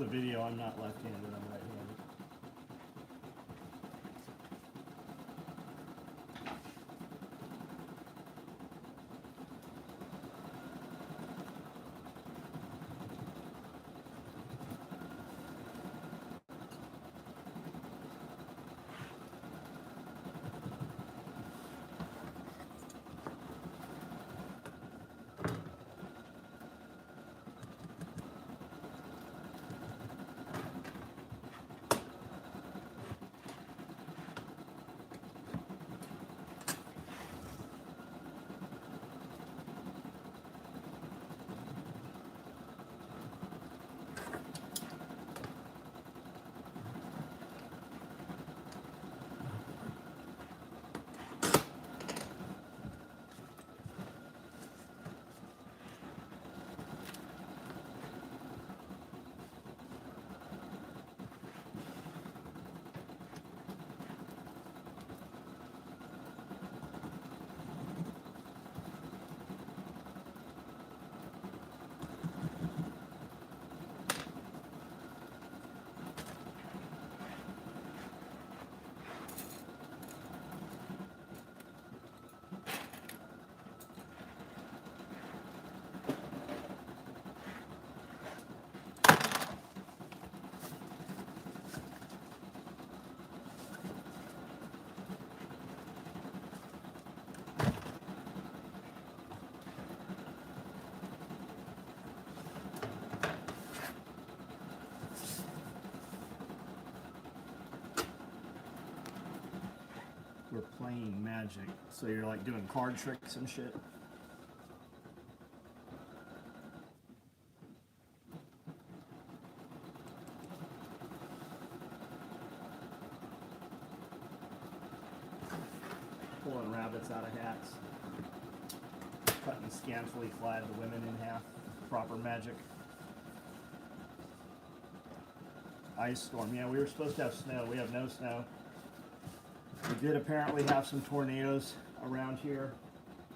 the video, I'm not left-handed, I'm right-handed. We're playing Magic, so you're like doing card tricks and shit. Pulling rabbits out of hats. Cutting scantily clad the women in half. Proper Magic. Ice storm. Yeah, we were supposed to have snow. We have no snow. We did apparently have some tornadoes around here,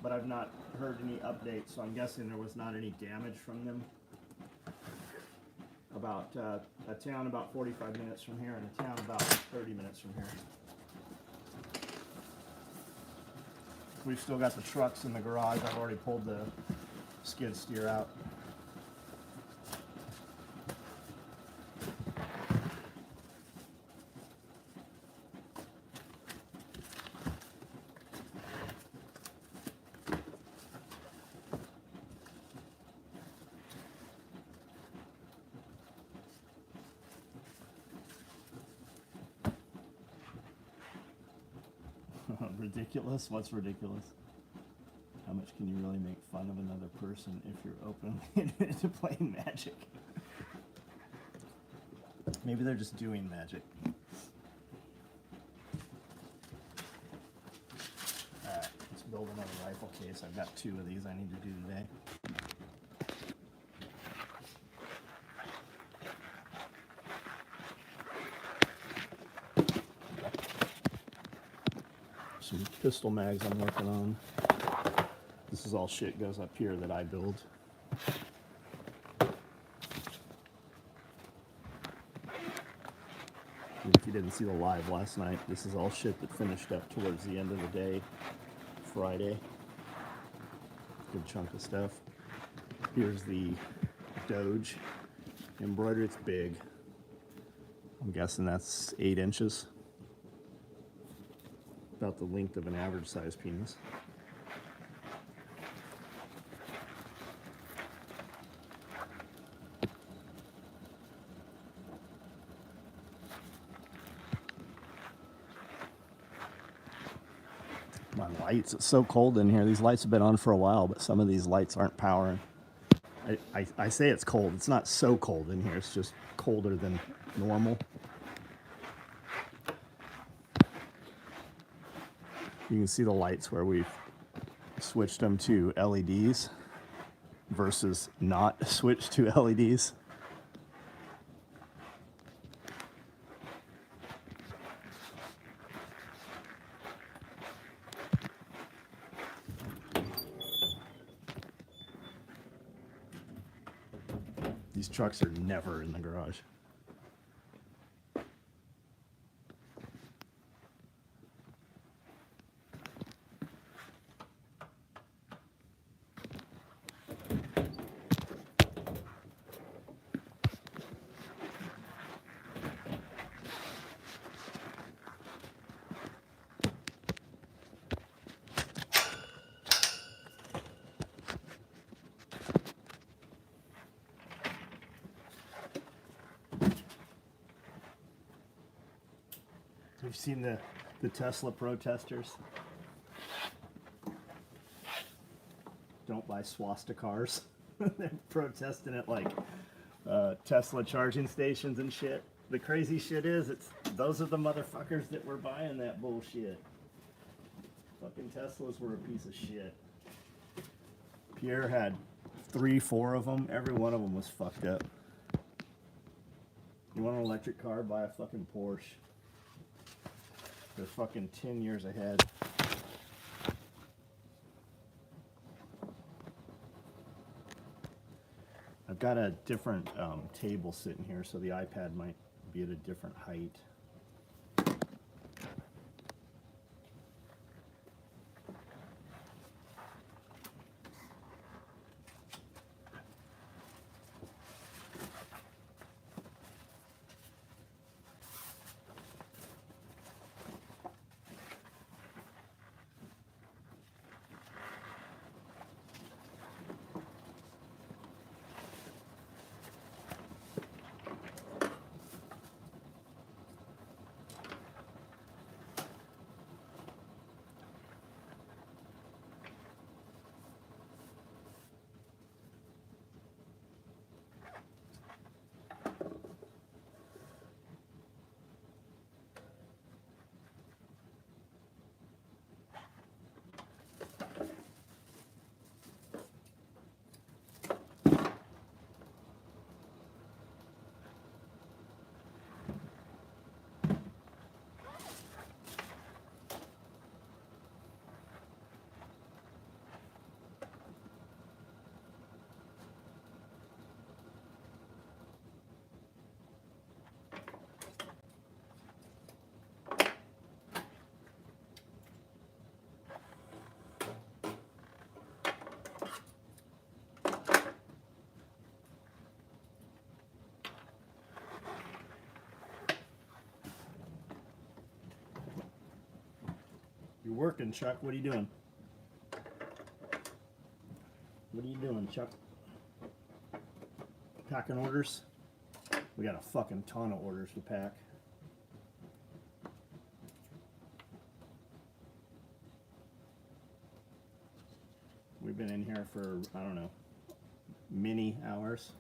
but I've not heard any updates, so I'm guessing there was not any damage from them. About a town about 45 minutes from here and a town about 30 minutes from here. We've still got the trucks in the garage. I've already pulled the skid steer out. Ridiculous? What's ridiculous? How much can you really make fun of another person if you're openly into playing Magic? Maybe they're just doing Magic. Alright, let's build another rifle case. I've got 2 of these I need to do today. Some pistol mags I'm working on. This is all shit goes up here that I build. And if you didn't see the live last night, this is all shit that finished up towards the end of the day, Friday. Good chunk of stuff. Here's the Doge embroidery. It's big. I'm guessing that's 8 inches. About the length of an average size penis. My lights, it's so cold in here. These lights have been on for a while, but some of these lights aren't powering. I say it's cold. It's not so cold in here. It's just colder than normal. You can see the lights where we've switched them to LEDs versus not switched to LEDs. These trucks are never in the garage. You've seen the Tesla protesters? Don't buy swastikars. They're protesting at like Tesla charging stations and shit. The crazy shit is, those are the motherfuckers that were buying that bullshit. Fucking Teslas were a piece of shit. Pierre had 3, 4 of them. Every one of them was fucked up. You want an electric car? Buy a fucking Porsche. They're fucking 10 years ahead. I've got a different table sitting here, so the iPad might be at a different height. You're working, Chuck. What are you doing? What are you doing, Chuck? Packing orders? We got a fucking ton of orders to pack. We've been in here for, I don't know, many hours.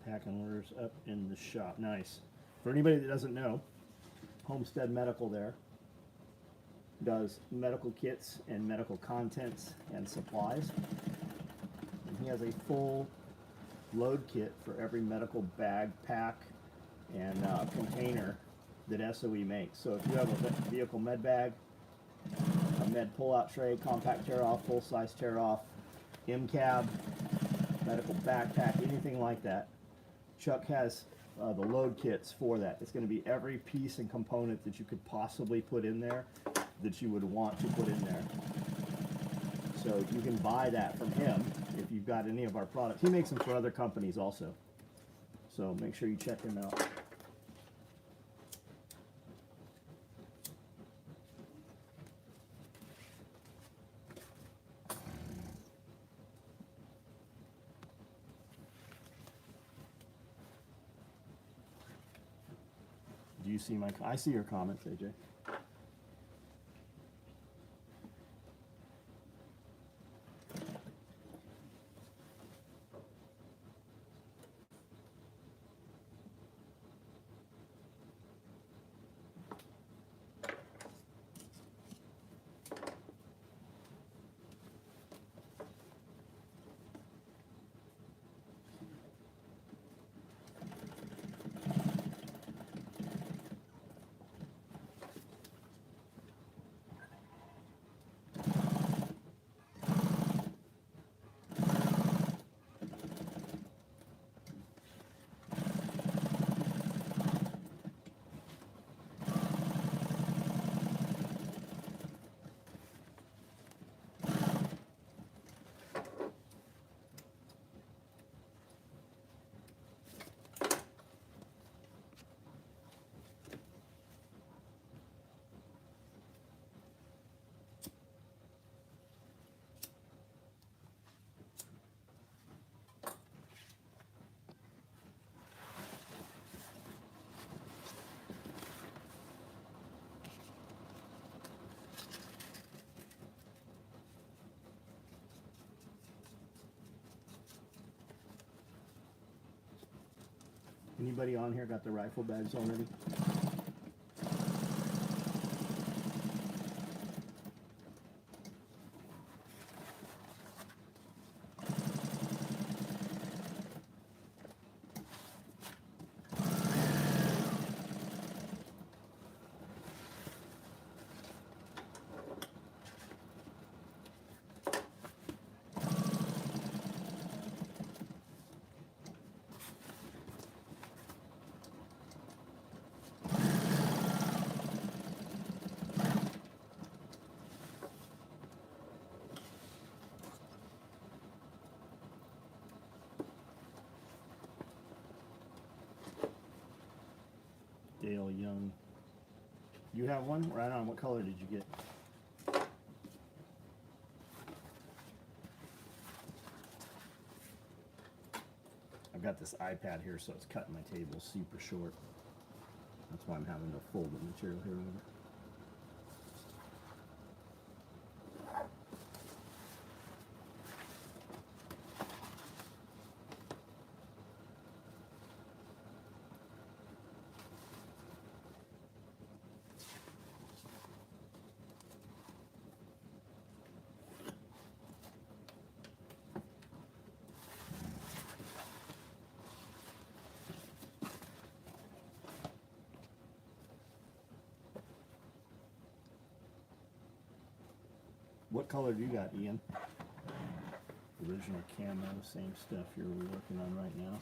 Packing orders up in the shop. Nice. For anybody that doesn't know, Homestead Medical there does medical kits and medical contents and supplies. And he has a full load kit for every medical bag, pack, and container that SOE makes. So if you have a vehicle med bag, a med pull-out tray, compact tear-off, full-size tear-off, M-cab, medical backpack, anything like that, Chuck has the load kits for that. It's going to be every piece and component that you could possibly put in there that you would want to put in there. So you can buy that from him if you've got any of our products. He makes them for other companies also. So make sure you check him out. Do you see I see your comments, AJ. Anybody on here got the rifle bags already? Dale Young. You have one? Right on. What color did you get? I've got this iPad here, so it's cutting my table super short. That's why I'm having to fold the material here over. What color do you got, Ian? Original camo, same stuff you're working on right now.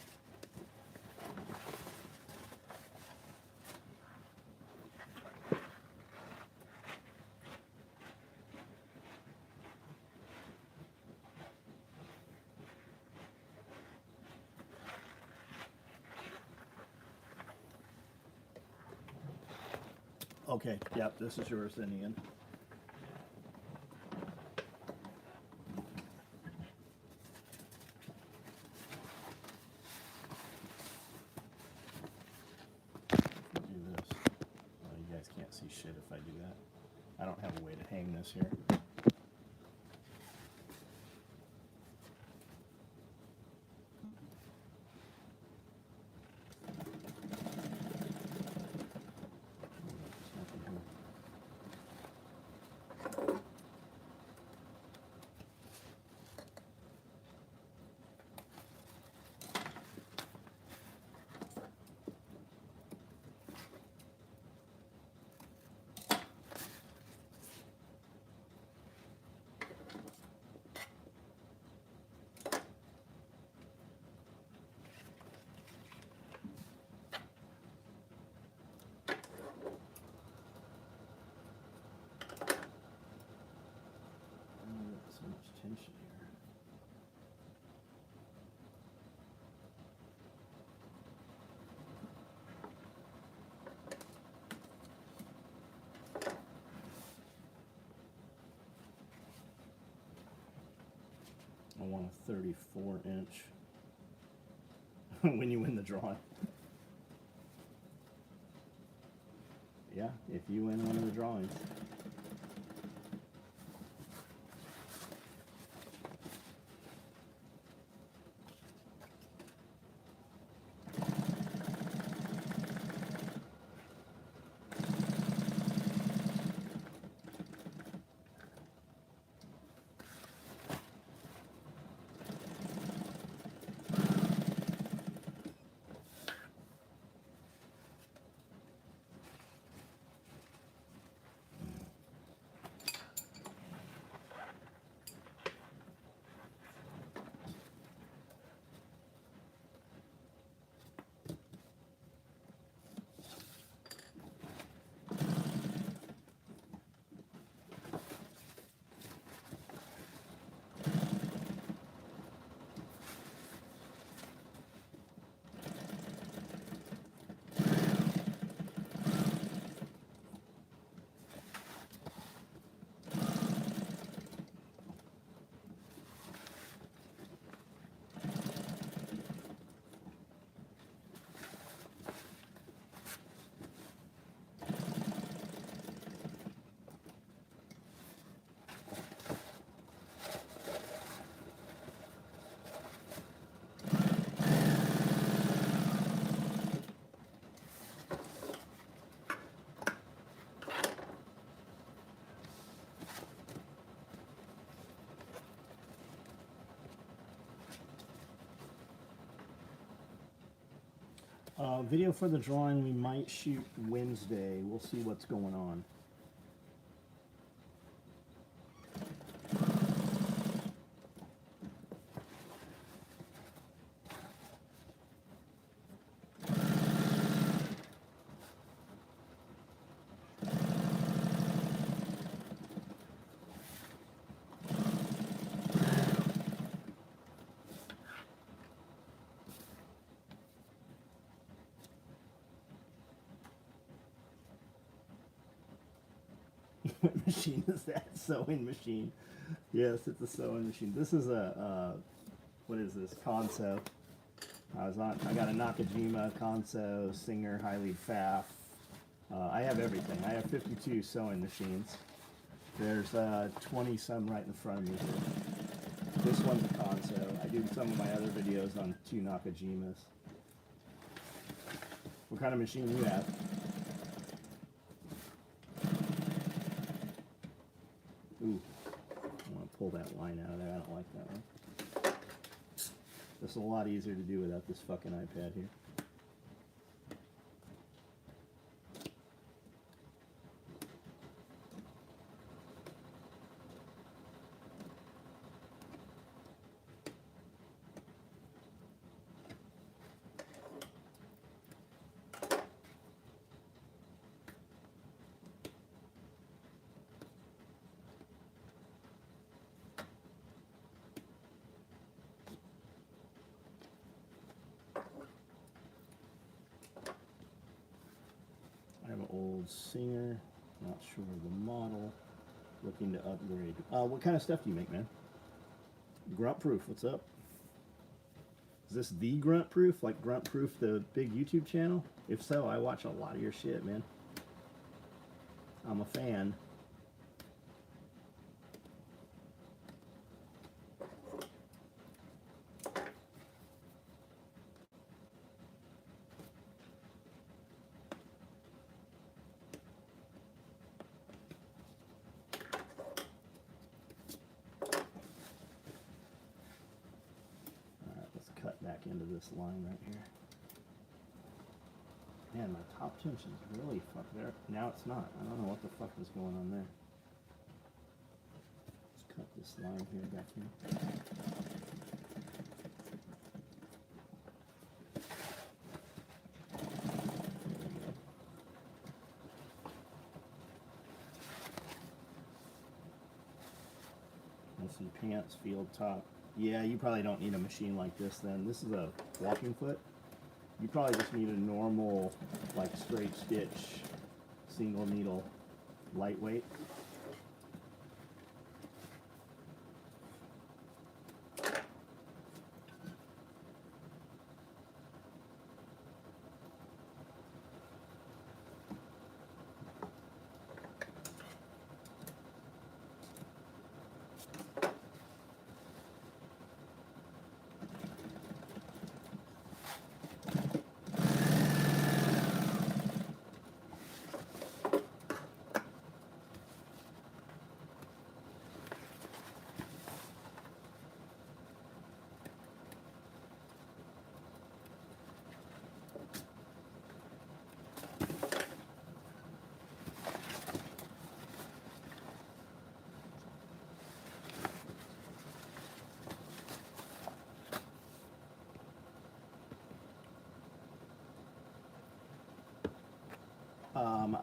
Okay, yep, this is yours then, Ian. Can't see shit if I do that. I don't have a way to hang this here. So much tension here. I want a 34-inch when you win the drawing. Yeah, if you win one of the drawings. Video for the drawing we might shoot Wednesday. We'll see what's going on. What machine is that? Sewing machine. Yes, it's a sewing machine. This is a, what is this? Conso. I got a Nakajima, Conso, Singer, Highly Pfaff. I have everything. I have 52 sewing machines. There's 20 some right in front of me here. This one's a Conso. I do some of my other videos on 2 Nakajimas. What kind of machine do you have? Ooh, I want to pull that line out of there. I don't like that one. This is a lot easier to do without this fucking iPad here. I have an old Singer, not sure of the model, looking to upgrade. What kind of stuff do you make, man? Grunt Proof, what's up? Is this the Grunt Proof, like Grunt Proof, the big YouTube channel? If so, I watch a lot of your shit, man. I'm a fan. Back into this line right here. Man, my top tension's really fucked there. Now it's not. I don't know what the fuck is going on there. Let's cut this line here back here. Let's see, pants, field top. Yeah, you probably don't need a machine like this then. This is a walking foot. You probably just need a normal, like straight stitch, single needle, lightweight.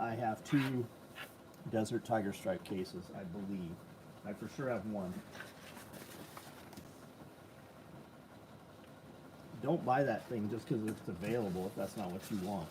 I have 2 Desert Tiger Stripe cases, I believe. I for sure have 1. Don't buy that thing just because it's available if that's not what you want.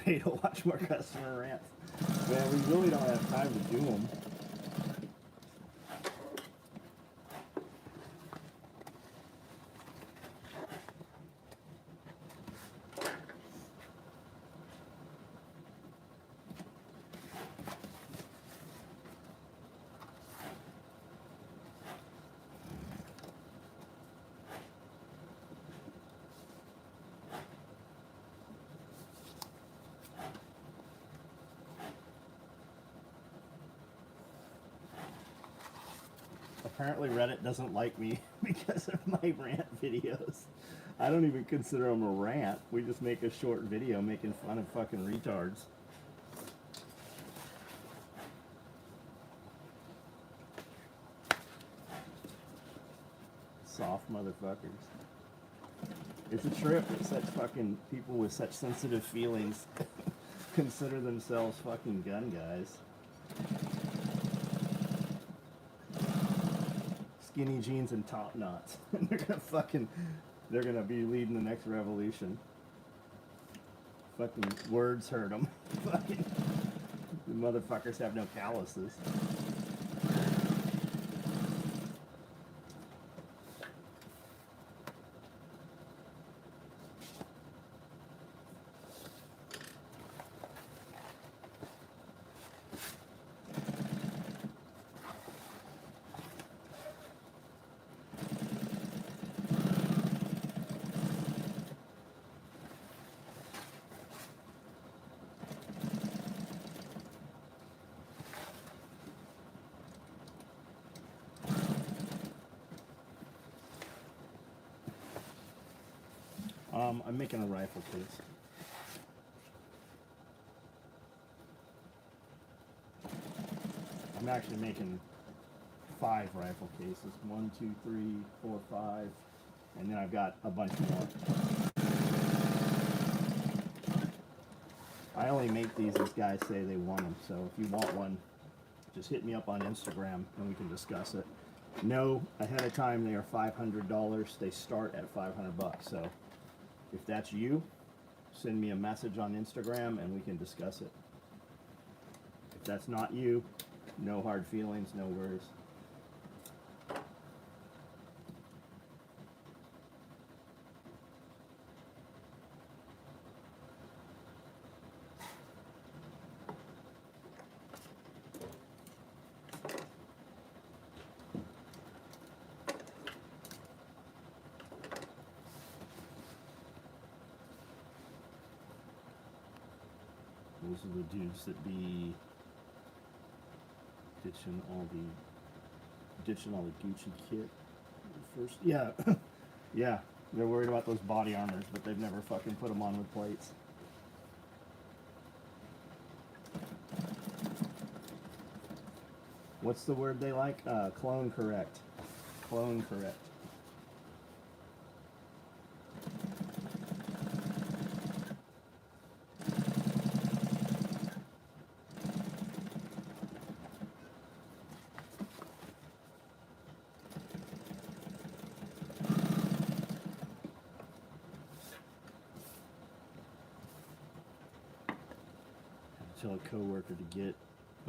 pay to watch more customer rants. Man, we really don't have time to do them. Apparently Reddit doesn't like me because of my rant videos. I don't even consider them a rant. We just make a short video making fun of fucking retards. Soft motherfuckers. It's a trip that such fucking people with such sensitive feelings consider themselves fucking gun guys. Skinny jeans and top knots. And they're gonna be leading the next revolution. Fucking words hurt them. Fucking, the motherfuckers have no calluses. I'm making a rifle case. I'm actually making 5 rifle cases. 1, 2, 3, 4, 5, and then I've got a bunch more. I only make these as guys say they want them, so if you want one, just hit me up on Instagram and we can discuss it. No, ahead of time they are $500. They start at $500, so if that's you, send me a message on Instagram and we can discuss it. If that's not you, no hard feelings, no worries. Those are the dudes that be ditching all the Gucci kit first. Yeah, yeah. They're worried about those body armors, but they've never fucking put them on with plates. What's the word they like? Clone correct. Clone correct. Tell a coworker to get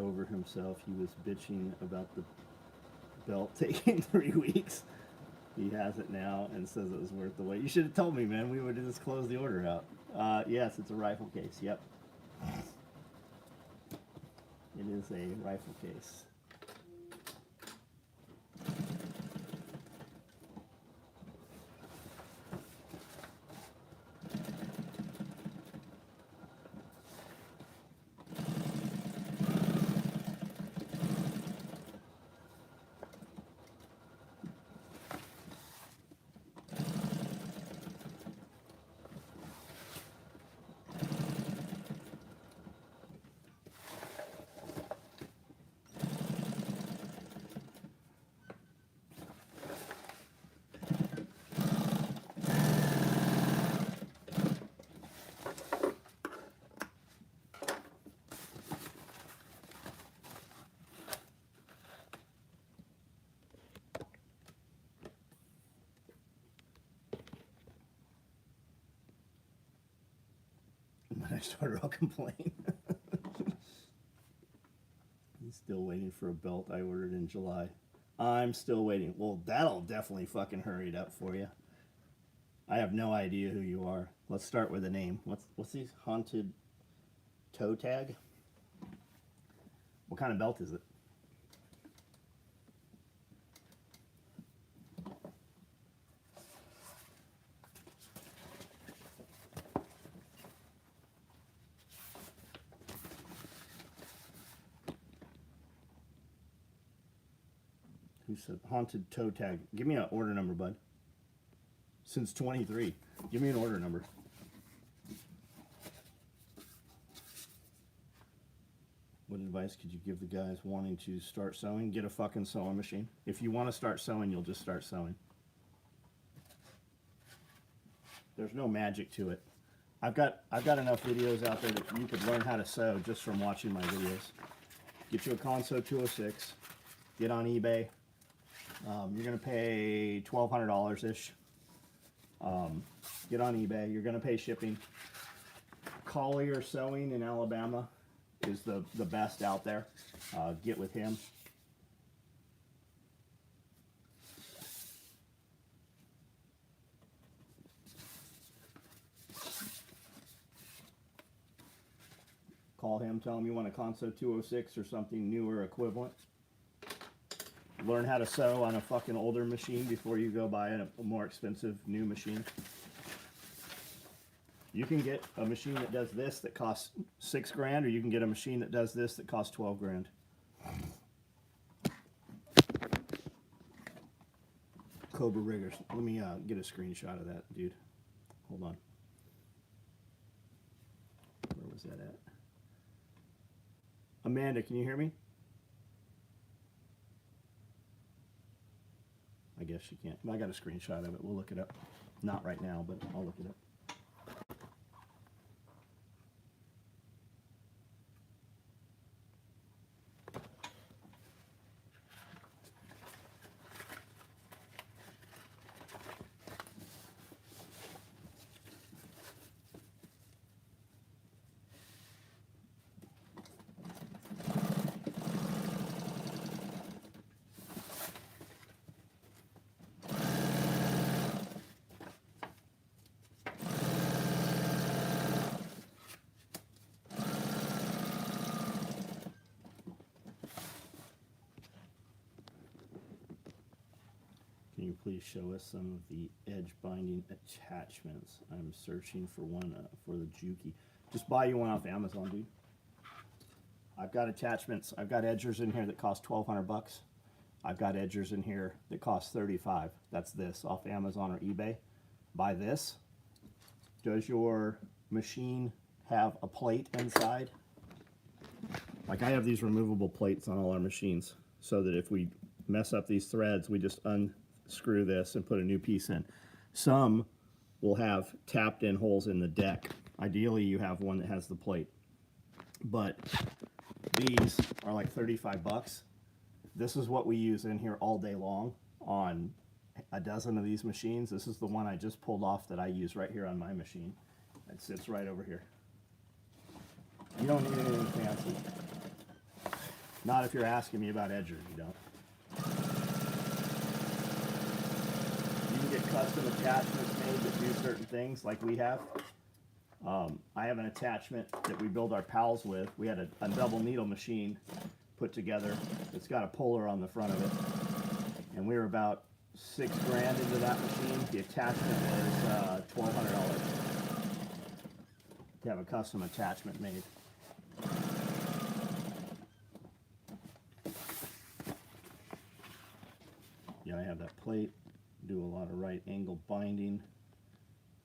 over himself. He was bitching about the belt taking 3 weeks. He has it now and says it was worth the wait. You should have told me, man. We would have just closed the order out. Yes, it's a rifle case. Yep. It is a rifle case. I started, I'll complain. He's still waiting for a belt I ordered in July. I'm still waiting. Well, that'll definitely fucking hurry it up for you. I have no idea who you are. Let's start with a name. What's these? Haunted toe tag? What kind of belt is it? Who said haunted toe tag? Give me an order number, bud. Since 23. Give me an order number. What advice could you give the guys wanting to start sewing? Get a fucking sewing machine. If you want to start sewing, you'll just start sewing. There's no magic to it. I've got enough videos out there that you could learn how to sew just from watching my videos. Get you a Consew 206. Get on eBay. You're gonna pay $1,200-ish. Get on eBay. You're gonna pay shipping. Collier Sewing in Alabama is the best out there. Get with him. Call him, tell him you want a Consew 206 or something new or equivalent. Learn how to sew on a fucking older machine before you go buy a more expensive new machine. You can get a machine that does this that costs $6 grand, or you can get a machine that does this that costs 12 grand. Cobra riggers. Let me get a screenshot of that, dude. Hold on. Where was that at? Amanda, can you hear me? I guess she can't. I got a screenshot of it. We'll look it up. Not right now, but I'll look it up. Can you please show us some of the edge binding attachments? I'm searching for one for the Juki. Just buy you one off Amazon, dude. I've got attachments. I've got edgers in here that cost $1,200. I've got edgers in here that cost $35. That's this off Amazon or eBay. Buy this. Does your machine have a plate inside? Like I have these removable plates on all our machines so that if we mess up these threads, we just unscrew this and put a new piece in. Some will have tapped in holes in the deck. Ideally, you have one that has the plate. But these are like 35 bucks. This is what we use in here all day long on a dozen of these machines. This is the one I just pulled off that I use right here on my machine. It sits right over here. You don't need anything fancy. Not if you're asking me about edgers, you don't. You can get custom attachments made that do certain things like we have. I have an attachment that we build our pals with. We had a double needle machine put together. It's got a puller on the front of it. And we were about $6 grand into that machine. The attachment was $1,200 to have a custom attachment made. Yeah, I have that plate. Do a lot of right angle binding.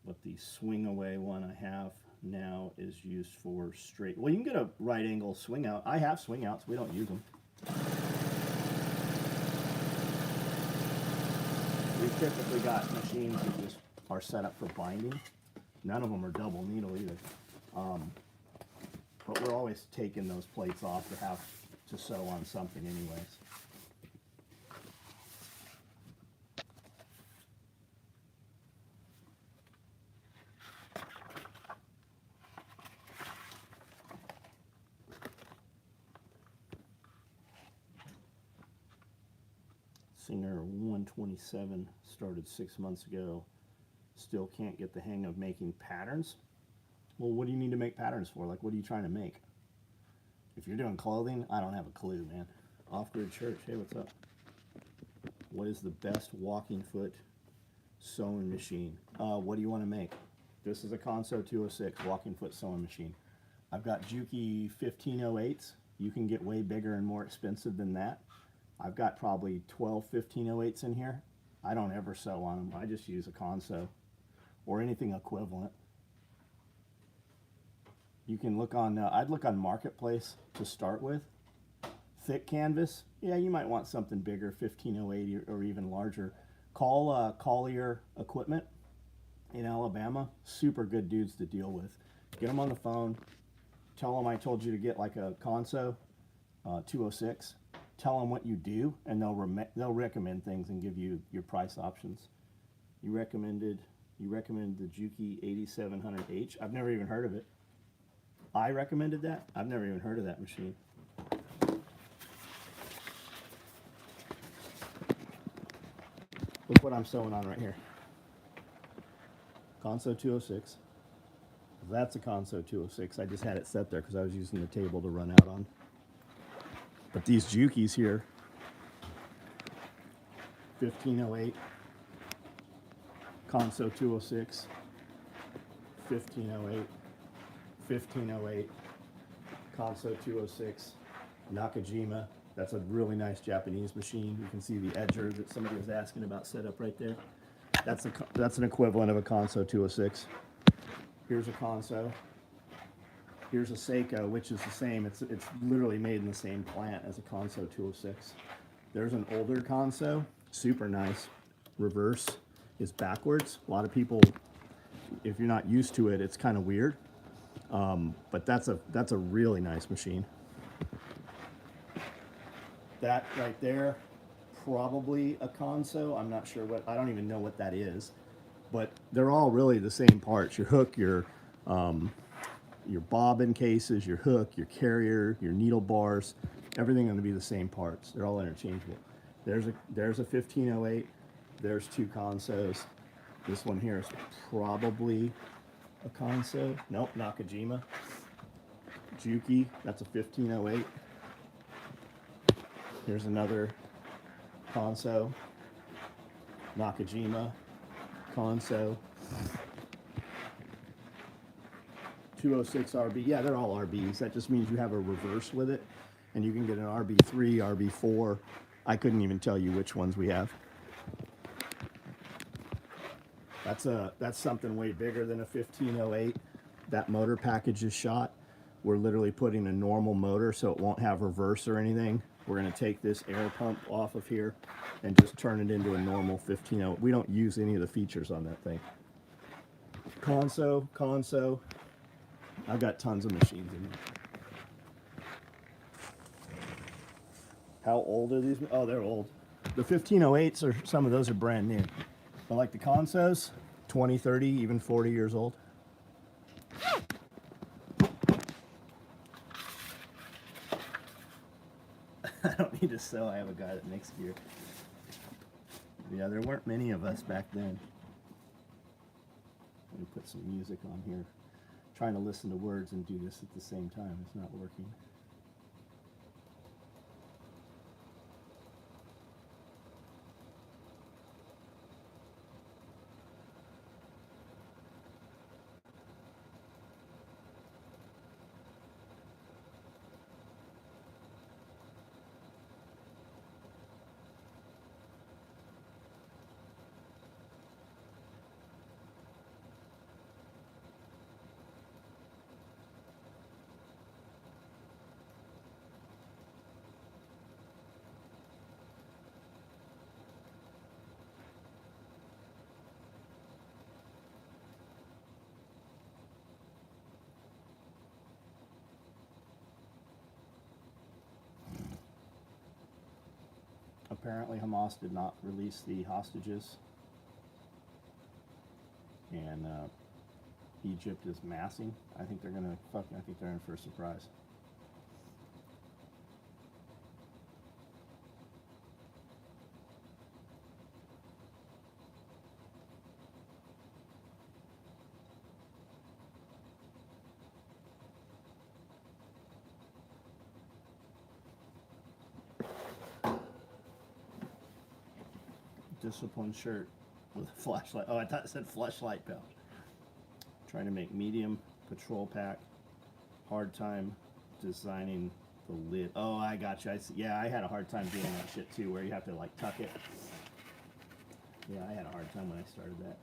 But the swing away one I have now is used for straight. Well, you can get a right angle swing out. I have swing outs. We don't use them. We've typically got machines that just are set up for binding. None of them are double needle either. But we're always taking those plates off to have to sew on something anyways. Singer 127 started 6 months ago. Still can't get the hang of making patterns. Well, what do you need to make patterns for? Like, what are you trying to make? If you're doing clothing, I don't have a clue, man. Off-Grid Church, hey, what's up? What is the best walking foot sewing machine? What do you want to make? This is a Conso 206 walking foot sewing machine. I've got Juki 1508s. You can get way bigger and more expensive than that. I've got probably 12 1508s in here. I don't ever sew on them. I just use a Conso or anything equivalent. You can look on, I'd look on Marketplace to start with. Thick canvas, yeah, you might want something bigger, 1508 or even larger. Call Collier Equipment in Alabama. Super good dudes to deal with. Get them on the phone. Tell them I told you to get like a Conso 206. Tell them what you do, and they'll recommend things and give you your price options. You recommended the Juki 8700H. I've never even heard of it. I recommended that. I've never even heard of that machine. Look what I'm sewing on right here. Conso 206. That's a Conso 206. I just had it set there because I was using the table to run out on. But these Jukis here, 1508, Conso 206, 1508, 1508, Conso 206, Nakajima. That's a really nice Japanese machine. You can see the edger that somebody was asking about set up right there. That's an equivalent of a Conso 206. Here's a Conso. Here's a Seiko, which is the same. It's literally made in the same plant as a Conso 206. There's an older Conso, super nice. Reverse is backwards. A lot of people, if you're not used to it, it's kind of weird. But that's a really nice machine. That right there, probably a Conso. I'm not sure I don't even know what that is, but they're all really the same parts. Your hook, your bobbin cases, your hook, your carrier, your needle bars, everything going to be the same parts. They're all interchangeable. There's a 1508. There's two Consos. This one here is probably a Conso. Nope, Nakajima. Juki, that's a 1508. Here's another Conso. Nakajima. Conso. 206 RB. Yeah, they're all RBs. That just means you have a reverse with it, and you can get an RB3, RB4. I couldn't even tell you which ones we have. That's something way bigger than a 1508. That motor package is shot. We're literally putting a normal motor so it won't have reverse or anything. We're going to take this air pump off of here and just turn it into a normal 1508. We don't use any of the features on that thing. Conso. I've got tons of machines in here. How old are these? Oh, they're old. The 1508s, some of those are brand new. But like the Consos, 20, 30, even 40 years old. I don't need to sew. I have a guy that makes gear. Yeah, there weren't many of us back then. Let me put some music on here. Trying to listen to words and do this at the same time. It's not working. Apparently Hamas did not release the hostages, and Egypt is massing. I think they're in for a surprise. discipline shirt with a flashlight. Oh, I thought it said flashlight belt. Trying to make medium patrol pack. Hard time designing the lid. Oh, I got you. Yeah, I had a hard time doing that shit too, where you have to like tuck it. Yeah, I had a hard time when I started that.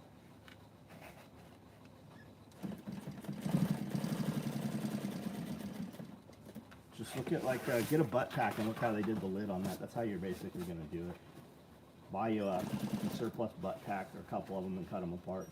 Just look at like, get a butt pack and look how they did the lid on that. That's how you're basically going to do it. Buy you a surplus butt pack or a couple of them and cut them apart.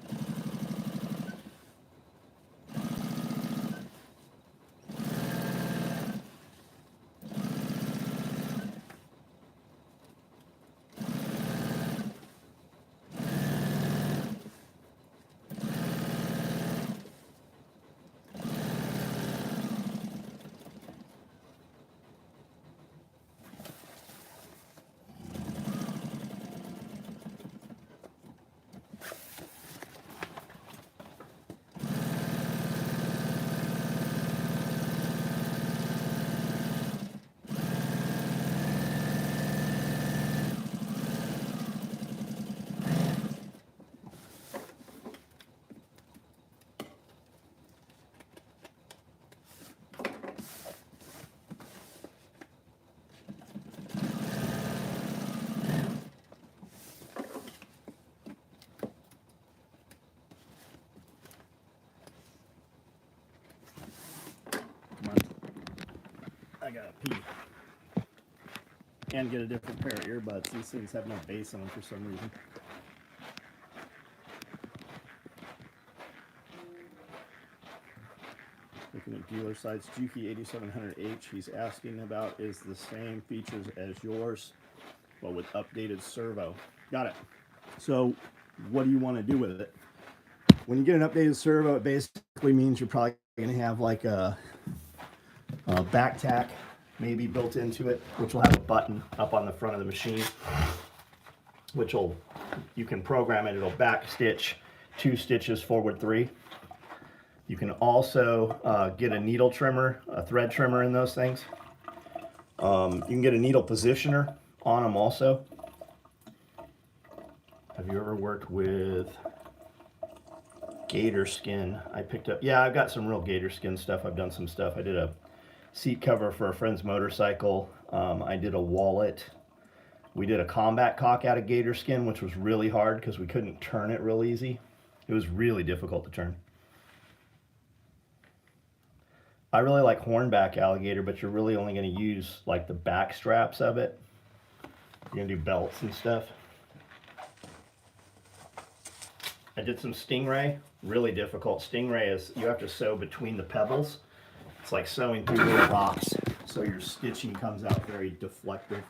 I gotta pee. And get a different pair of earbuds. These things have no bass on them for some reason. Looking at dealer sites, Juki 8700H, he's asking about is the same features as yours, but with updated servo. Got it. So what do you want to do with it? When you get an updated servo, it basically means you're probably going to have like a back tack maybe built into it, which will have a button up on the front of the machine, which will, you can program it, it'll back stitch 2 stitches forward 3. You can also get a needle trimmer, a thread trimmer in those things. You can get a needle positioner on them also. Have you ever worked with gator skin? I picked up, yeah, I've got some real gator skin stuff. I've done some stuff. I did a seat cover for a friend's motorcycle. I did a wallet. We did a combat cock out of gator skin, which was really hard because we couldn't turn it real easy. It was really difficult to turn. I really like hornback alligator, but you're really only going to use like the back straps of it. You're going to do belts and stuff. I did some stingray, really difficult. Stingray is, you have to sew between the pebbles. It's like sewing through little rocks, so your stitching comes out very deflective.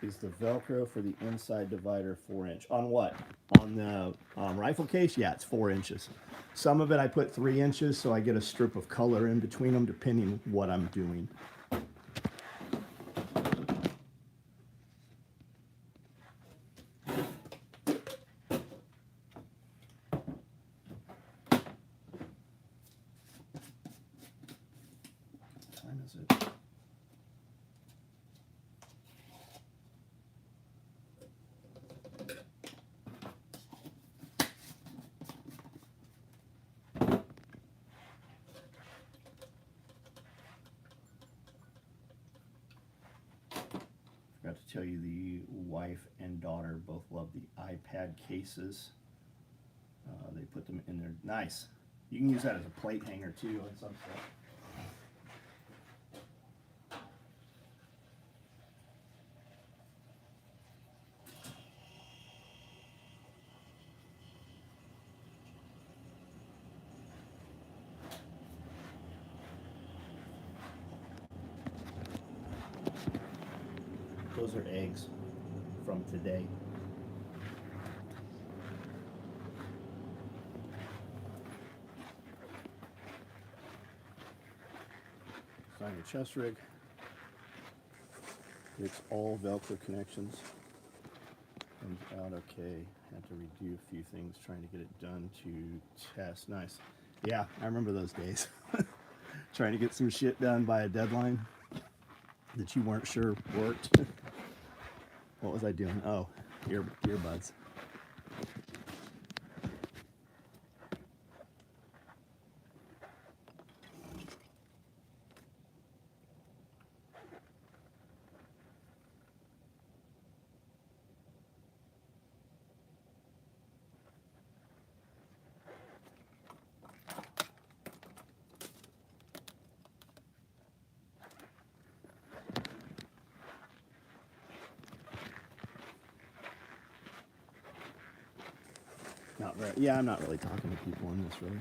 Is the Velcro for the inside divider 4-inch? On what? On the rifle case? Yeah, it's 4 inches. Some of it I put 3 inches, so I get a strip of color in between them, depending what I'm doing. Forgot to tell you, the wife and daughter both love the iPad cases. They put them in there. Nice. You can use that as a plate hanger too on some stuff. Those are eggs from today. Sign your chest rig. It's all Velcro connections. Comes out okay. Had to redo a few things trying to get it done to test. Nice. Yeah, I remember those days. Trying to get some shit done by a deadline that you weren't sure worked. What was I doing? Oh, earbuds. Not very. Yeah, I'm not really talking to people in this, really.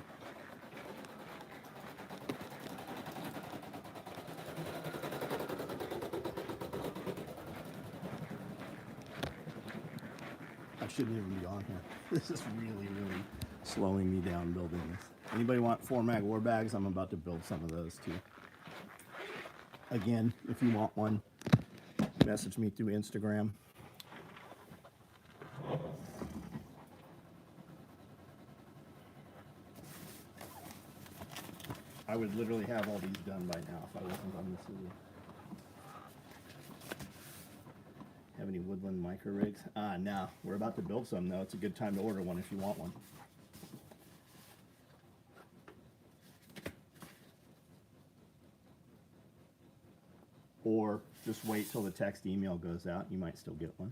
I shouldn't even be on here. This is really, really slowing me down building this. Anybody want 4-mag war bags? I'm about to build some of those too. Again, if you want one, message me through Instagram. I would literally have all these done by now if I wasn't on this video. Have any woodland micro rigs? No. We're about to build some though. It's a good time to order one if you want one. Or just wait till the text email goes out. You might still get one.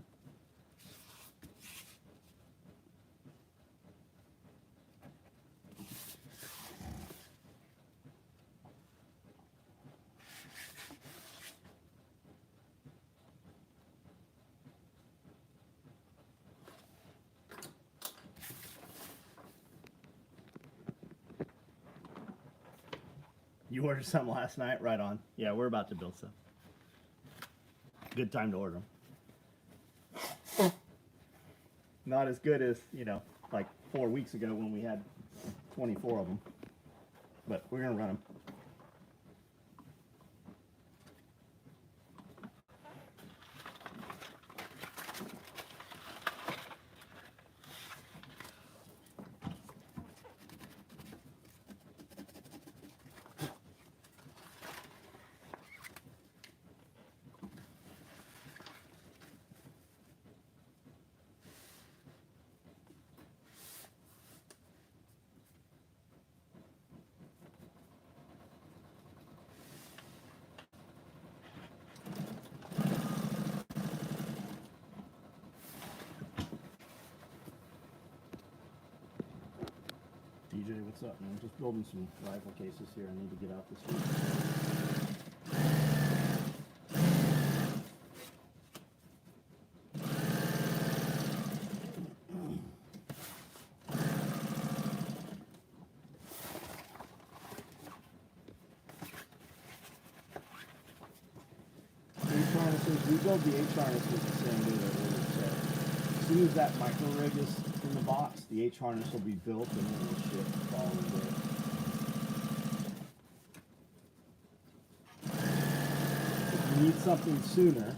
You ordered some last night? Right on. Yeah, we're about to build some. Good time to order them. Not as good as, like 4 weeks ago when we had 24 of them. But we're going to run them. DJ, what's up, man? Just building some rifle cases here. I need to get out this week. We build the H-harness with the same way that ordered said. As soon as that micro rig is in the box, the H-harness will be built and then it'll ship the following day. If you need something sooner,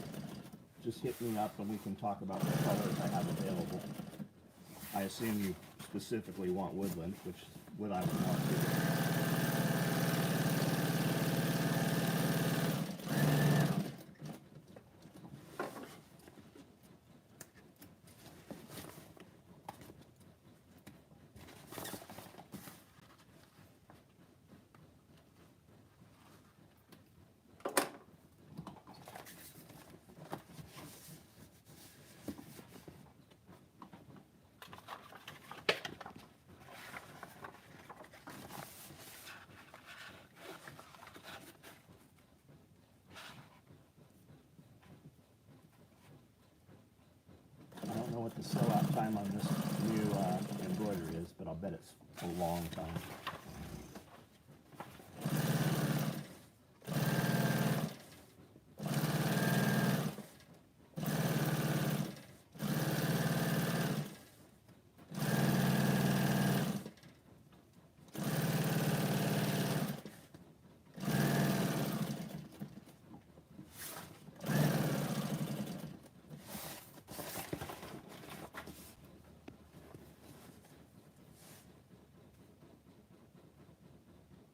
just hit me up and we can talk about what colors I have available. I assume you specifically want woodland, which is what I would want to. I don't know what the sell-out time on this new embroidery is, but I'll bet it's a long time.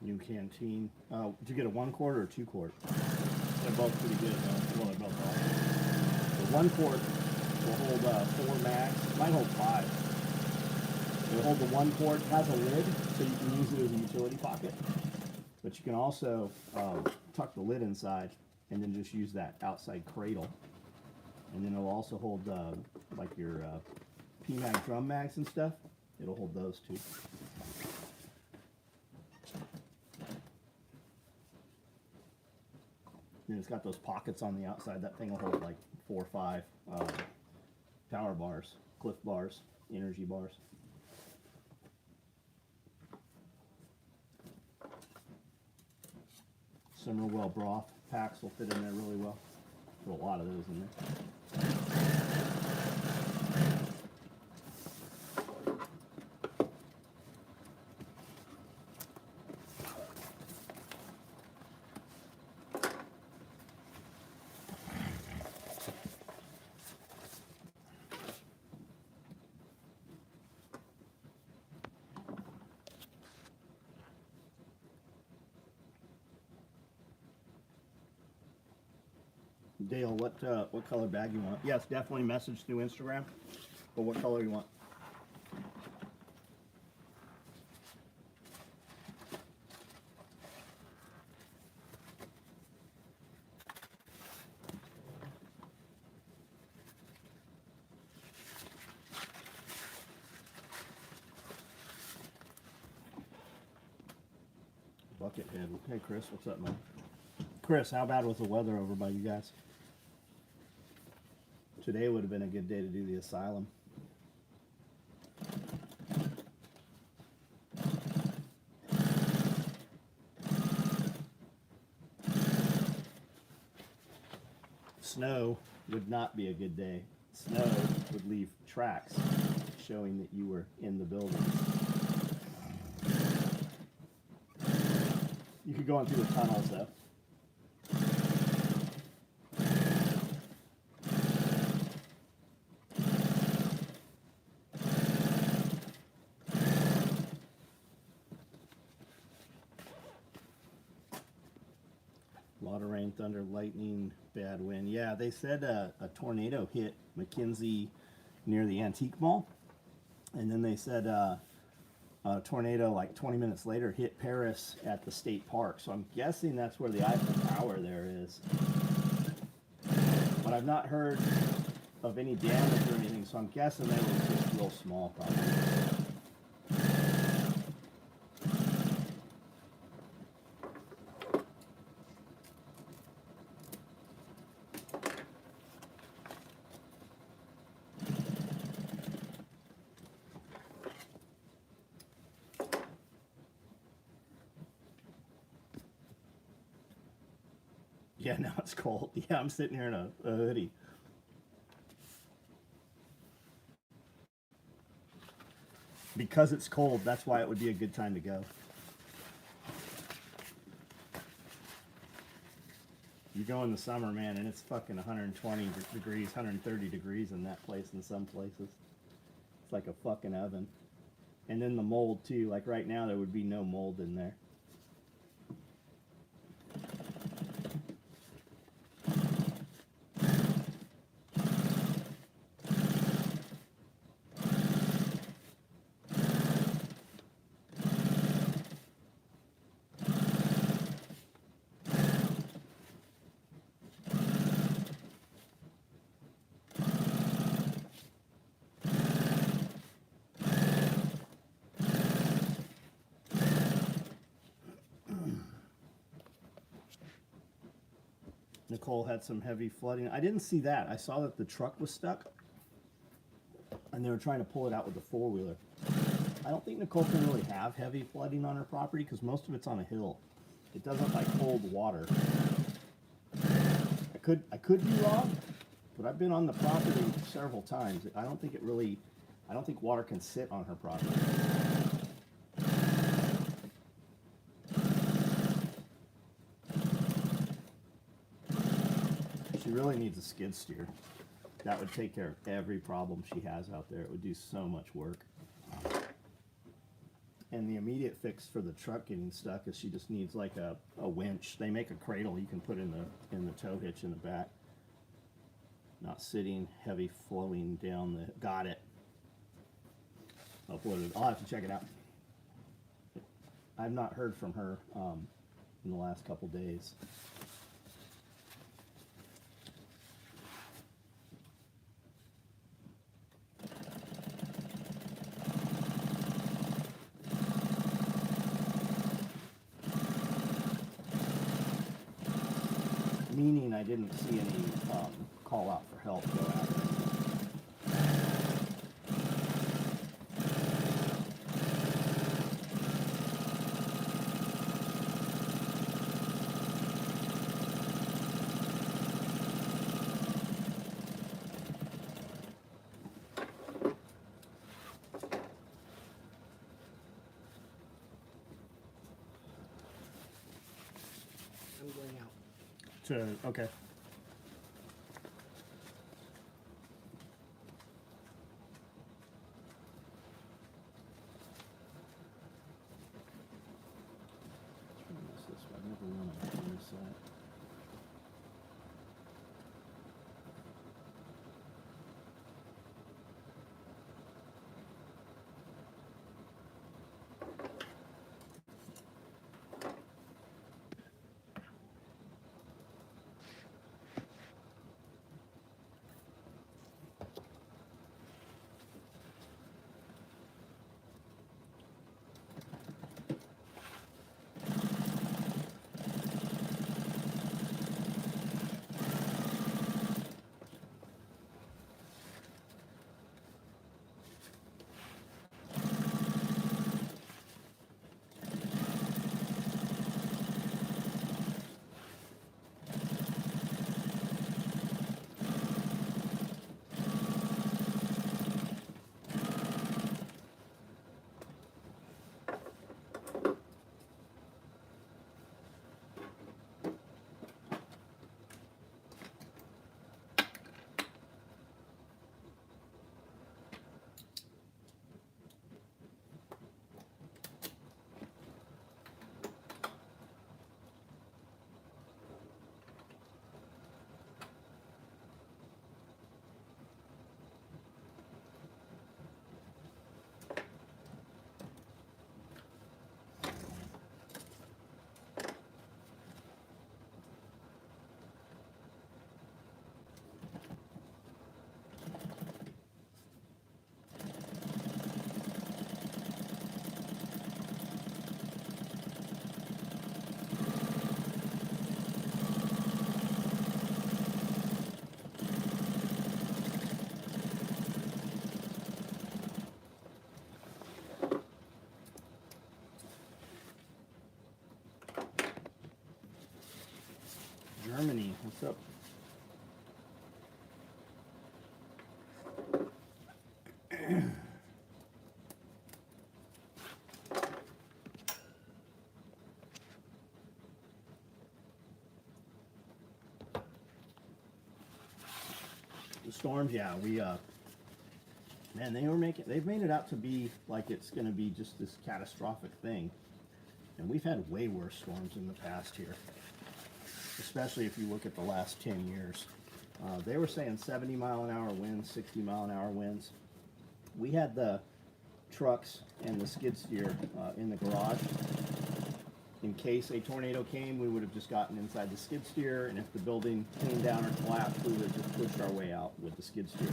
New canteen. Did you get a 1 quart or a 2 quart? They're both pretty good. Well, they're both awesome. The 1 quart will hold 4 mags. Might hold 5. It'll hold the one port. It has a lid, so you can use it as a utility pocket. But you can also tuck the lid inside and then just use that outside cradle. And then it'll also hold like your PMAG drum mags and stuff. It'll hold those too. And it's got those pockets on the outside. That thing will hold like 4 or 5 power bars, Cliff bars, energy bars. Well broth packs will fit in there really well. Put a lot of those in there. Dale, what color bag you want? Yes, definitely message through Instagram. But what color you want? Buckethead. Hey, Chris, what's up, man? Chris, how bad was the weather over by you guys? Today would have been a good day to do the asylum. Snow would not be a good day. Snow would leave tracks showing that you were in the building. You could go in through the tunnels though. A lot of rain, thunder, lightning, bad wind. Yeah, they said a tornado hit McKinsey near the Antique Mall. And then they said a tornado like 20 minutes later hit Paris at the State Park. So I'm guessing that's where the Eiffel Tower there is. But I've not heard of any damage or anything, so I'm guessing they were just real small probably. Yeah, now it's cold. Yeah, I'm sitting here in a hoodie. Because it's cold, that's why it would be a good time to go. You go in the summer, man, and it's fucking 120 degrees, 130 degrees in that place in some places. It's like a fucking oven. And then the mold, too. Like right now, there would be no mold in there. Nicole had some heavy flooding. I didn't see that. I saw that the truck was stuck and they were trying to pull it out with the four-wheeler. I don't think Nicole can really have heavy flooding on her property because most of it's on a hill. It doesn't like hold water. I could be wrong, but I've been on the property several times. I don't think water can sit on her property. She really needs a skid steer. That would take care of every problem she has out there. It would do so much work. And the immediate fix for the truck getting stuck is she just needs like a winch. They make a cradle you can put in the tow hitch in the back. not sitting, heavy flowing down the, got it. Uploaded, I'll have to check it out. I've not heard from her in the last couple days. Meaning I didn't see any call out for help go out. I'm going out. Okay. I never want to miss that. Germany, what's up? The storms, yeah, man, they've made it out to be like it's going to be just this catastrophic thing. And we've had way worse storms in the past here, especially if you look at the last 10 years. They were saying 70-mile-an-hour winds, 60-mile-an-hour winds. We had the trucks and the skid steer in the garage. In case a tornado came, we would have just gotten inside the skid steer, and if the building came down or collapsed, we would have just pushed our way out with the skid steer.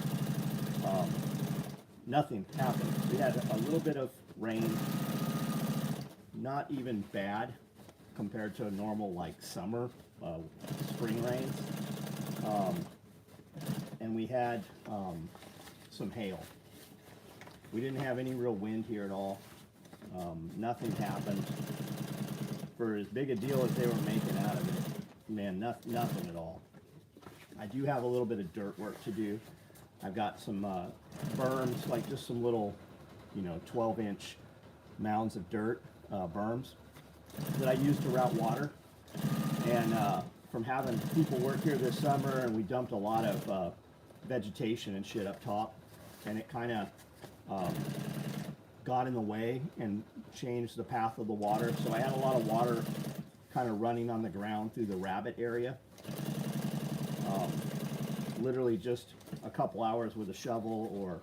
Nothing happened. We had a little bit of rain, not even bad compared to a normal like summer, spring rains. And we had some hail. We didn't have any real wind here at all. Nothing happened. For as big a deal as they were making out of it, man, nothing at all. I do have a little bit of dirt work to do. I've got some berms, like just some little, 12-inch mounds of dirt, berms, that I use to route water. And from having people work here this summer, and we dumped a lot of vegetation and shit up top, and it kind of got in the way and changed the path of the water. So I had a lot of water kind of running on the ground through the rabbit area. literally just a couple hours with a shovel or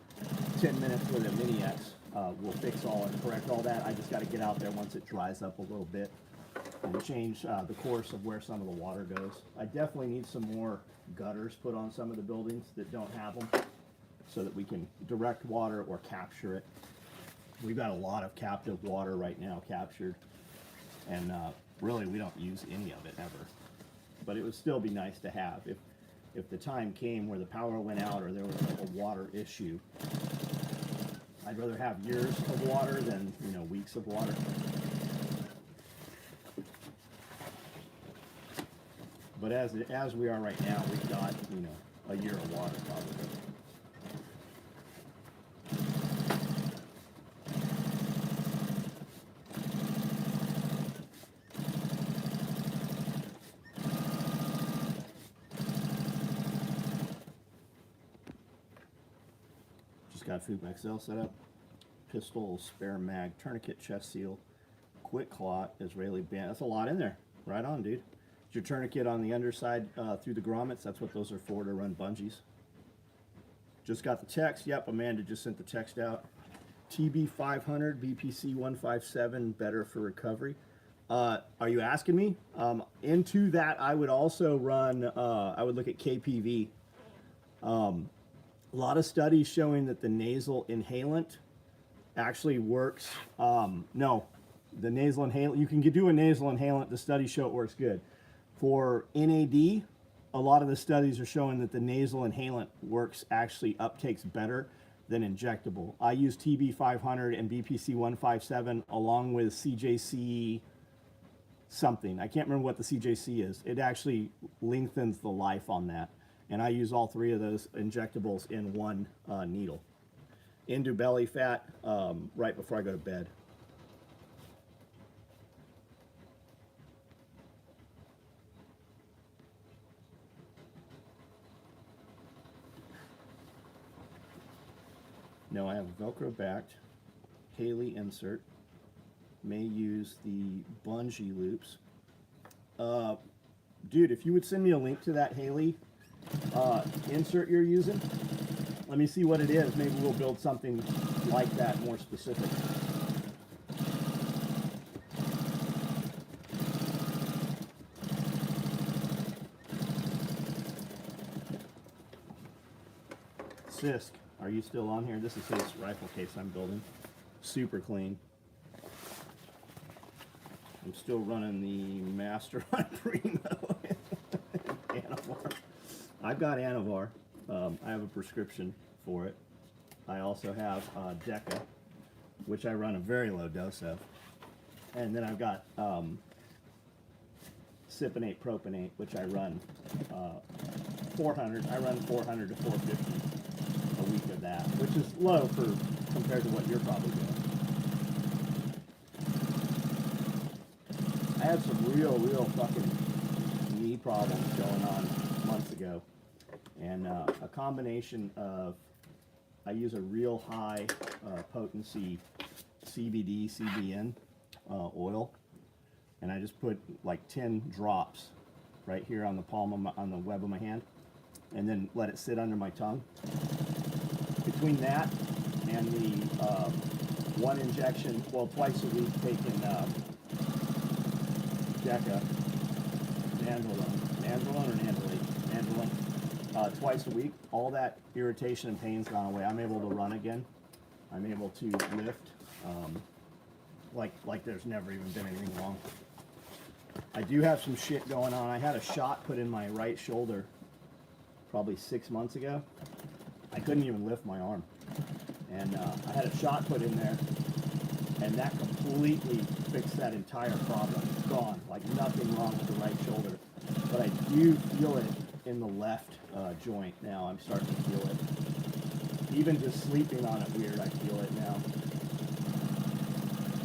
10 minutes with a mini X will fix all and correct all that. I just got to get out there once it dries up a little bit and change the course of where some of the water goes. I definitely need some more gutters put on some of the buildings that don't have them so that we can direct water or capture it. We've got a lot of captive water right now captured, and really we don't use any of it ever. But it would still be nice to have if the time came where the power went out or there was a water issue. I'd rather have years of water than, you know, weeks of water. But as we are right now, we've got, you know, a year of water probably. Just got Food XL set up. Pistol, spare mag, tourniquet, chest seal, quick clot, Israeli band. That's a lot in there. Right on, dude. Is your tourniquet on the underside through the grommets? That's what those are for, to run bungees. Just got the text. Yep, Amanda just sent the text out. TB 500, BPC 157, better for recovery. Are you asking me? Into that, I would also run, I would look at KPV. A lot of studies showing that the nasal inhalant actually works. No, the nasal inhalant, you can do a nasal inhalant. The studies show it works good. For NAD, a lot of the studies are showing that the nasal inhalant actually uptakes better than injectable. I use TB 500 and BPC 157 along with CJC something. I can't remember what the CJC is. It actually lengthens the life on that. And I use all three of those injectables in one needle. Into belly fat right before I go to bed. No, I have a Velcro backed Haley insert. May use the bungee loops. Dude, if you would send me a link to that Haley insert you're using, let me see what it is. Maybe we'll build something like that, more specific. Sisk, are you still on here? This is his rifle case I'm building. Super clean. I'm still running the Master on Primo. Anavar. I've got Anavar. I have a prescription for it. I also have Deca, which I run a very low dose of. And then I've got Cypionate Propionate, which I run 400. I run 400 to 450 a week of that, which is low for compared to what you're probably doing. I had some real fucking knee problems going on months ago, and a combination of, I use a real high potency CBD, CBN oil, and I just put like 10 drops right here on the palm of on the web of my hand, and then let it sit under my tongue. Between that and the one injection, well, twice a week, taking Deca, Nandrolone, twice a week, all that irritation and pain's gone away. I'm able to run again. I'm able to lift like there's never even been anything wrong. I do have some shit going on. I had a shot put in my right shoulder probably 6 months ago. I couldn't even lift my arm. And I had a shot put in there, and that completely fixed that entire problem. It's gone, like nothing wrong with the right shoulder. But I do feel it in the left joint now. I'm starting to feel it. Even just sleeping on it weird, I feel it now.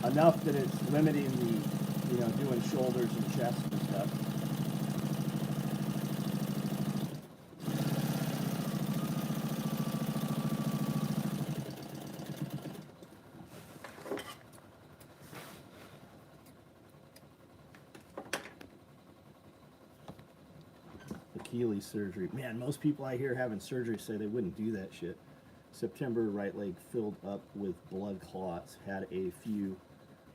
Enough that it's limiting the, you know, doing shoulders and chest and stuff. Achilles surgery. Man, most people I hear having surgery say they wouldn't do that shit. September, right leg filled up with blood clots. Had a few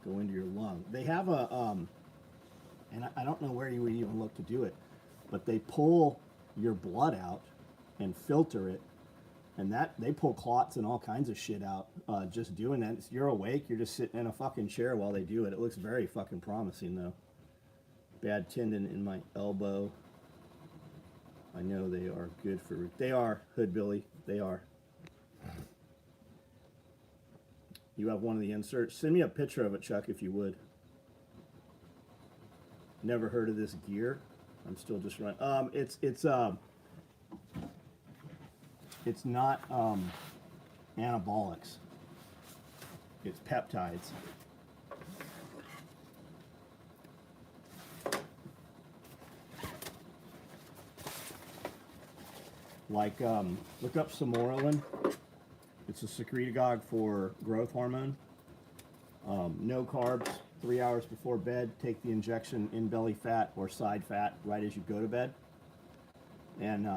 go into your lung. They have a, and I don't know where you would even look to do it, but they pull your blood out and filter it, and that they pull clots and all kinds of shit out just doing that. You're awake, you're just sitting in a fucking chair while they do it. It looks very fucking promising though. Bad tendon in my elbow. I know they are good for, they are, Hood Billy, they are. You have one of the inserts. Send me a picture of it, Chuck, if you would. Never heard of this gear. I'm still just running. It's not anabolics. It's peptides. Like, look up Samorelin. It's a secretagogue for growth hormone. No carbs, 3 hours before bed. Take the injection in belly fat or side fat right as you go to bed. And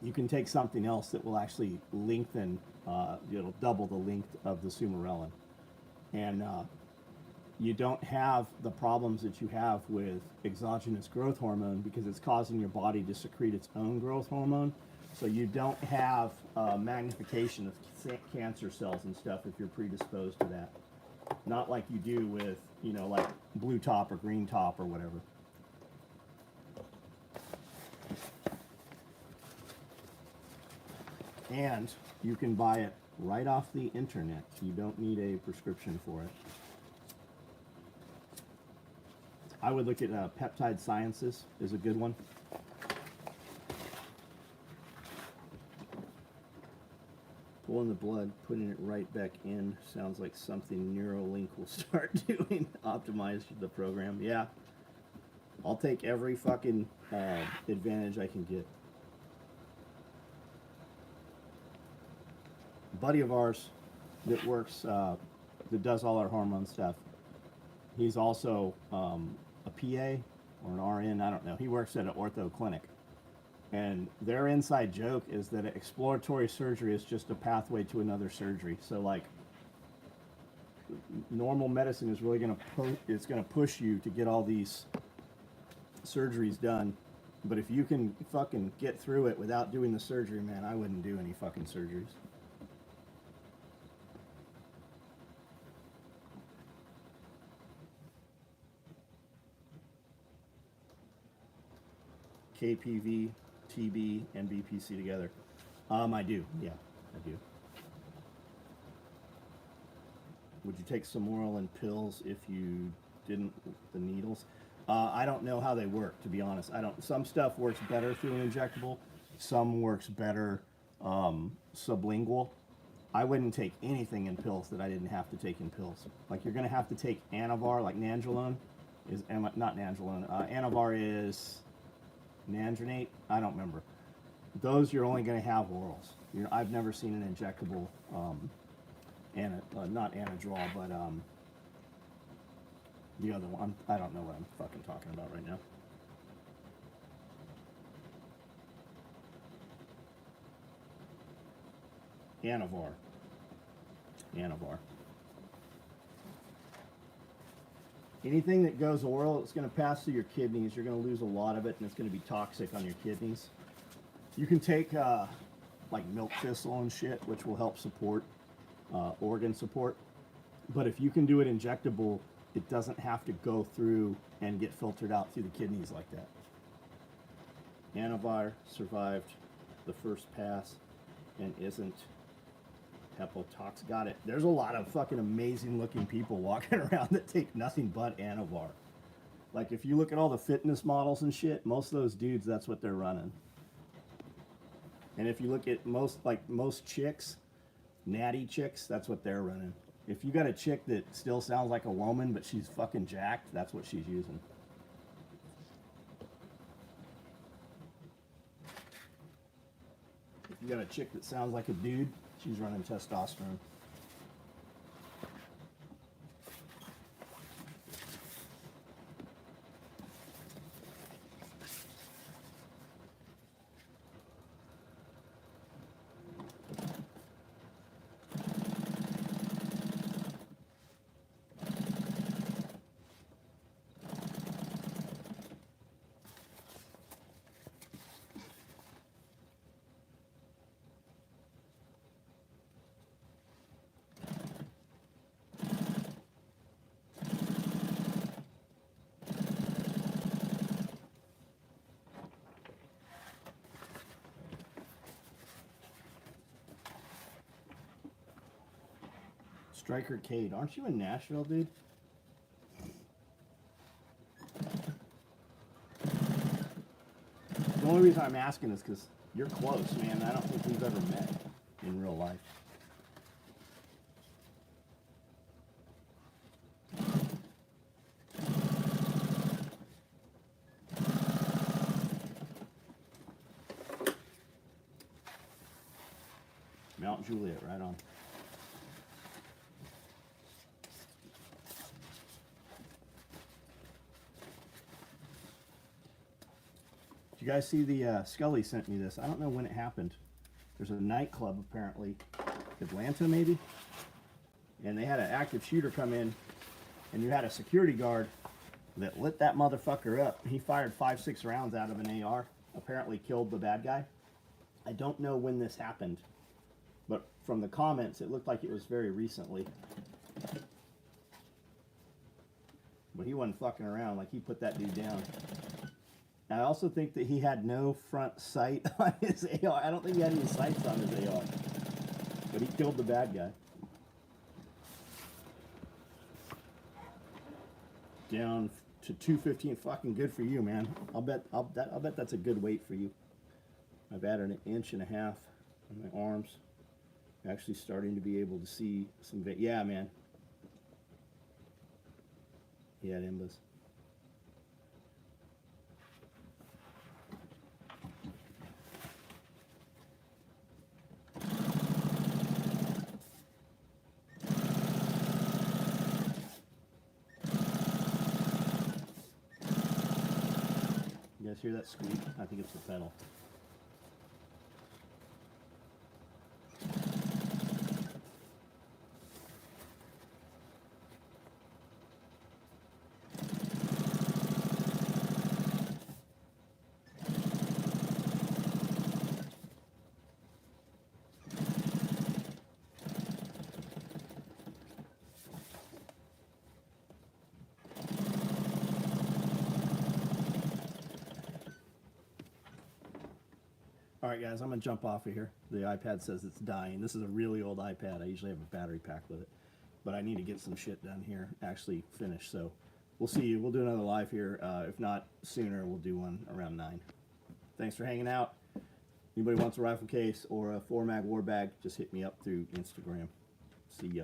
you can take something else that will actually lengthen, it'll double the length of the Sumarelin. And you don't have the problems that you have with exogenous growth hormone because it's causing your body to secrete its own growth hormone. So you don't have magnification of cancer cells and stuff if you're predisposed to that. Not like you do with, you know, like blue top or green top or whatever. And you can buy it right off the internet. You don't need a prescription for it. I would look at Peptide Sciences is a good one. Pulling the blood, putting it right back in, sounds like something Neuralink will start doing. Optimize the program. Yeah. I'll take every fucking advantage I can get. A buddy of ours that works, that does all our hormone stuff, he's also a PA or an RN, I don't know. He works at an ortho clinic. And their inside joke is that exploratory surgery is just a pathway to another surgery. So like normal medicine is really going to push you to get all these surgeries done. But if you can fucking get through it without doing the surgery, man, I wouldn't do any fucking surgeries. KPV, TB, and BPC together. I do. Yeah, I do. Would you take some Samorelin pills if you didn't the needles? I don't know how they work, to be honest. I don't. Some stuff works better through an injectable. Some works better sublingual. I wouldn't take anything in pills that I didn't have to take in pills. Like you're going to have to take Anavar, like Nandrolone is not Nandrolone. Anavar is Nandronate. I don't remember. Those you're only going to have orals. I've never seen an injectable, not Anadrol, but the other one. I don't know what I'm fucking talking about right now. Anavar. Anything that goes oral, it's going to pass through your kidneys. You're going to lose a lot of it, and it's going to be toxic on your kidneys. You can take like milk thistle and shit, which will help support organ support. But if you can do it injectable, it doesn't have to go through and get filtered out through the kidneys like that. Anavar survived the first pass and isn't hepotox. Got it. There's a lot of fucking amazing looking people walking around that take nothing but Anavar. Like if you look at all the fitness models and shit, most of those dudes, that's what they're running. And if you look at most chicks, natty chicks, that's what they're running. If you got a chick that still sounds like a woman, but she's fucking jacked, that's what she's using. If you got a chick that sounds like a dude, she's running testosterone. Striker Cade, aren't you in Nashville, dude? The only reason I'm asking is because you're close, man. I don't think we've ever met in real life. Mount Juliet, right on. Did you guys see the Scully sent me this? I don't know when it happened. There's a nightclub apparently, Atlanta maybe, and they had an active shooter come in, and you had a security guard that lit that motherfucker up. He fired 5-6 rounds out of an AR, apparently killed the bad guy. I don't know when this happened, but from the comments it looked like it was very recently. But he wasn't fucking around, like he put that dude down. I also think that he had no front sight on his AR. I don't think he had any sights on his AR. But he killed the bad guy. Down to 215. Fucking good for you, man. I'll bet that's a good weight for you. I've added 1.5 inches on my arms. Actually starting to be able to see some. Yeah, man. He had imbas. You guys hear that squeak? I think it's the pedal. All right, guys, I'm going to jump off of here. The iPad says it's dying. This is a really old iPad. I usually have a battery pack with it. But I need to get some shit done here, actually finish. So we'll see you. We'll do another live here. If not sooner, we'll do one around 9. Thanks for hanging out. Anybody wants a rifle case or a 4-mag war bag, just hit me up through Instagram. See ya.